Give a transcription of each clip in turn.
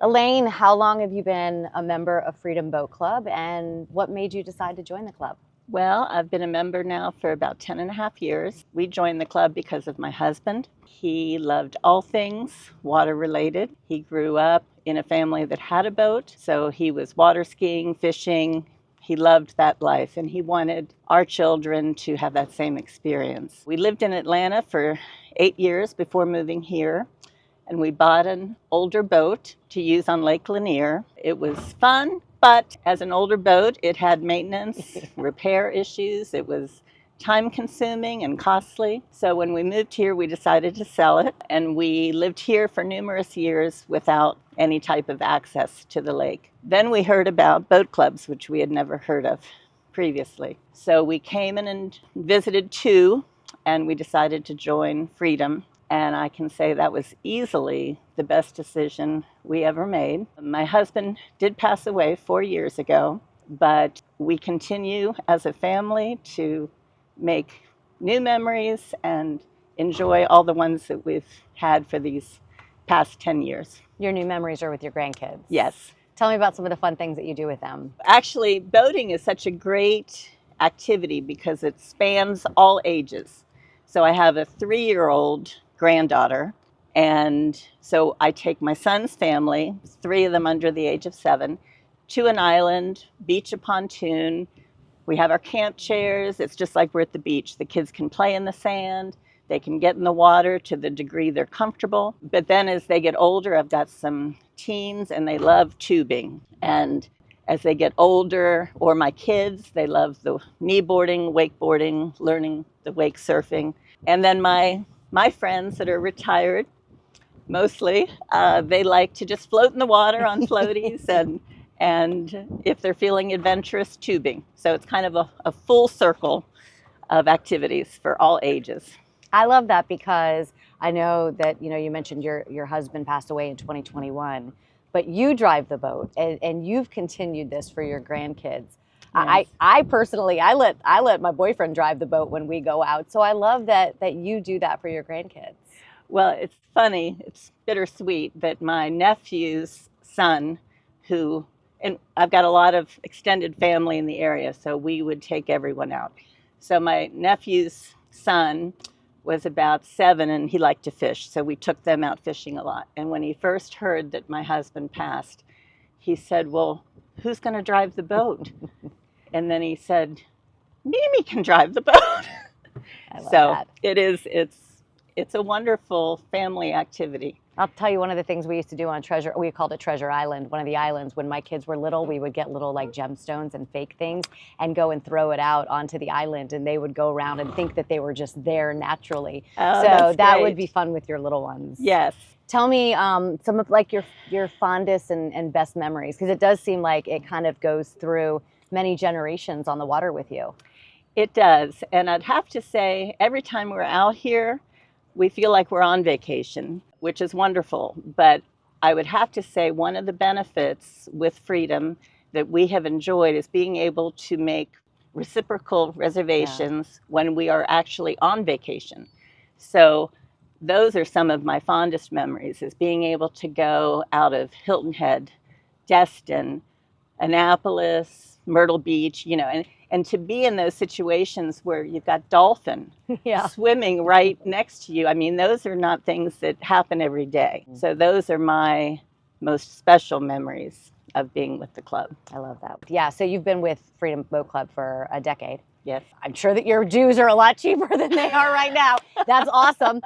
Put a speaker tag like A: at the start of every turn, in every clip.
A: Elaine, how long have you been a member of Freedom Boat Club, and what made you decide to join the club?
B: Well, I've been a member now for about 10 and a half years. We joined the club because of my husband. He loved all things water related. He grew up in a family that had a boat, so he was water skiing, fishing. He loved that life, and he wanted our children to have that same experience. We lived in Atlanta for 8 years before moving here, and we bought an older boat to use on Lake Lanier. It was fun, but as an older boat, it had maintenance, repair issues. It was time consuming and costly. So when we moved here, we decided to sell it, and we lived here for numerous years without any type of access to the lake. Then we heard about boat clubs, which we had never heard of previously. So we came in and visited two, and we decided to join Freedom. And I can say that was easily the best decision we ever made. My husband did pass away 4 years ago, but we continue as a family to make new memories and enjoy all the ones that we've had for these past 10 years.
A: Your new memories are with your grandkids.
B: Yes.
A: Tell me about some of the fun things that you do with them.
B: Actually, boating is such a great activity because it spans all ages. So I have a 3-year-old granddaughter, and so I take my son's family, 3 of them under the age of 7, to an island, beach a pontoon. We have our camp chairs. It's just like we're at the beach. The kids can play in the sand. They can get in the water to the degree they're comfortable. But then as they get older, I've got some teens, and they love tubing. And as they get older, or my kids, they love the kneeboarding, wakeboarding, learning the wake surfing. And then my friends that are retired, mostly, they like to just float in the water on floaties and if they're feeling adventurous, tubing. So it's kind of a full circle of activities for all ages.
A: I love that because I know that, you mentioned your husband passed away in 2021, but you drive the boat and you've continued this for your grandkids. Yes. I personally, I let my boyfriend drive the boat when we go out. So I love that you do that for your grandkids.
B: Well, it's funny, it's bittersweet that my nephew's son, and I've got a lot of extended family in the area, so we would take everyone out. So my nephew's son was about 7 and he liked to fish. So we took them out fishing a lot. And when he first heard that my husband passed, he said, well, who's going to drive the boat? And then he said, Mimi can drive the boat.
A: I love
B: So
A: that.
B: it's a wonderful family activity.
A: I'll tell you one of the things we used to do on we called it Treasure Island, one of the islands. When my kids were little, we would get little like gemstones and fake things and go and throw it out onto the island, and they would go around and think that they were just there naturally.
B: Oh,
A: so that
B: great.
A: would be fun with your little ones.
B: Yes.
A: Tell me some of like your fondest and best memories, because it does seem like it kind of goes through many generations on the water with you.
B: It does. And I'd have to say, every time we're out here, we feel like we're on vacation, which is wonderful. But I would have to say one of the benefits with Freedom that we have enjoyed is being able to make reciprocal reservations when we are actually on vacation. So those are some of my fondest memories, is being able to go out of Hilton Head, Destin, Annapolis, Myrtle Beach, and to be in those situations where you've got dolphin swimming right next to you. I mean, those are not things that happen every day. So those are my most special memories of being with the club.
A: I love that. Yeah, so you've been with Freedom Boat Club for a decade.
B: Yes.
A: I'm sure that your dues are a lot cheaper than they are right now. That's awesome.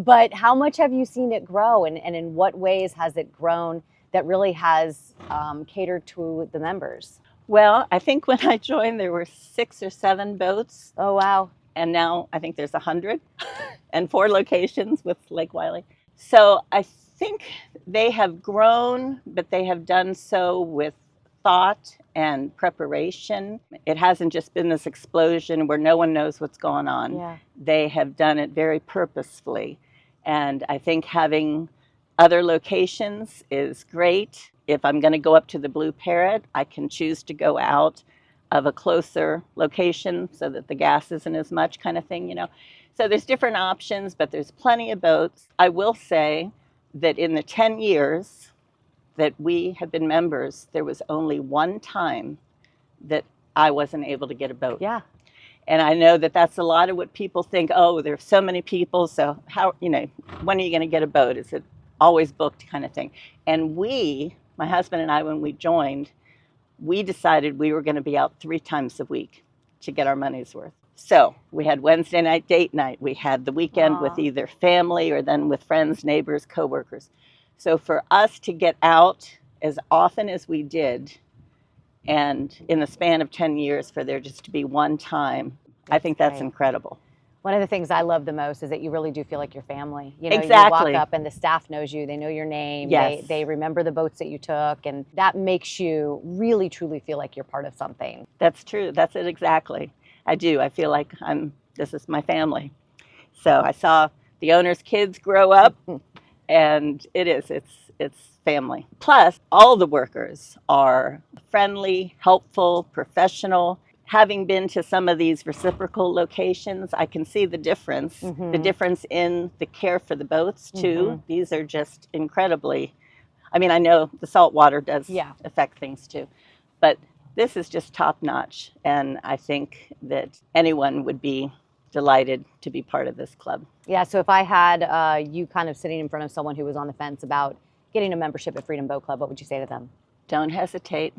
A: But how much have you seen it grow, and in what ways has it grown that really has catered to the members?
B: Well, I think when I joined, there were 6 or 7 boats.
A: Oh, wow.
B: And now I think there's 100 and 4 locations with Lake Wiley. So I think they have grown, but they have done so with thought and preparation. It hasn't just been this explosion where no one knows what's going on.
A: Yeah.
B: They have done it very purposefully. And I think having other locations is great. If I'm going to go up to the Blue Parrot, I can choose to go out of a closer location so that the gas isn't as much, kind of thing, So there's different options, but there's plenty of boats. I will say that in the 10 years that we have been members, there was only one time that I wasn't able to get a boat.
A: Yeah.
B: And I know that that's a lot of what people think. Oh, there's so many people, so how, when are you going to get a boat? Is it always booked, kind of thing? And my husband and I, when we joined, we decided we were going to be out 3 times a week to get our money's worth. So we had Wednesday night date night. We had the weekend with either family or then with friends, neighbors, coworkers. So for us to get out as often as we did, and in the span of 10 years for there just to be one time, I think that's incredible.
A: One of the things I love the most is that you really do feel like your family.
B: Exactly.
A: You walk up and the staff knows you. They know your name.
B: Yes.
A: They remember the boats that you took. And that makes you really, truly feel like you're part of something.
B: That's true. That's it exactly. I do. I feel like this is my family. So I saw the owner's kids grow up, and it's family. Plus, all the workers are friendly, helpful, professional. Having been to some of these reciprocal locations, I can see the difference in the care for the boats too. These are just incredibly, I know the salt water does affect things too, but this is just top notch. And I think that anyone would be delighted to be part of this club.
A: Yeah, so if I had you kind of sitting in front of someone who was on the fence about getting a membership at Freedom Boat Club, what would you say to them? Don't
B: hesitate.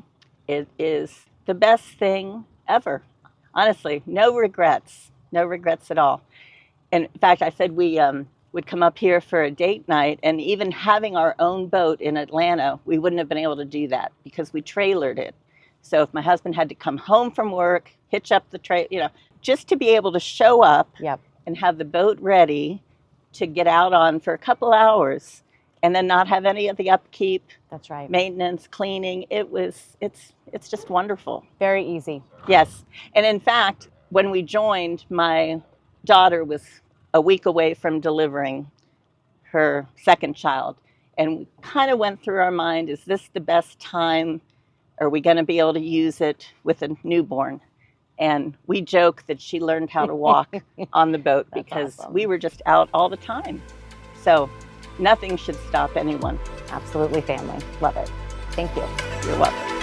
B: It is the best thing ever. Honestly, no regrets at all. And in fact, I said we would come up here for a date night, and even having our own boat in Atlanta, we wouldn't have been able to do that because we trailered it. So if my husband had to come home from work, hitch up the trailer, just to be able to show up and have the boat ready to get out on for a couple hours and then not have any of the upkeep.
A: That's right.
B: Maintenance, cleaning. It's just wonderful.
A: Very easy.
B: Yes. And in fact, when we joined, my daughter was a week away from delivering her second child. And we kind of went through our mind, is this the best time? Are we going to be able to use it with a newborn? And we joke that she learned how to walk on the boat because we were just out all the time. So nothing should stop anyone.
A: Absolutely family. Love it. Thank you.
B: You're welcome.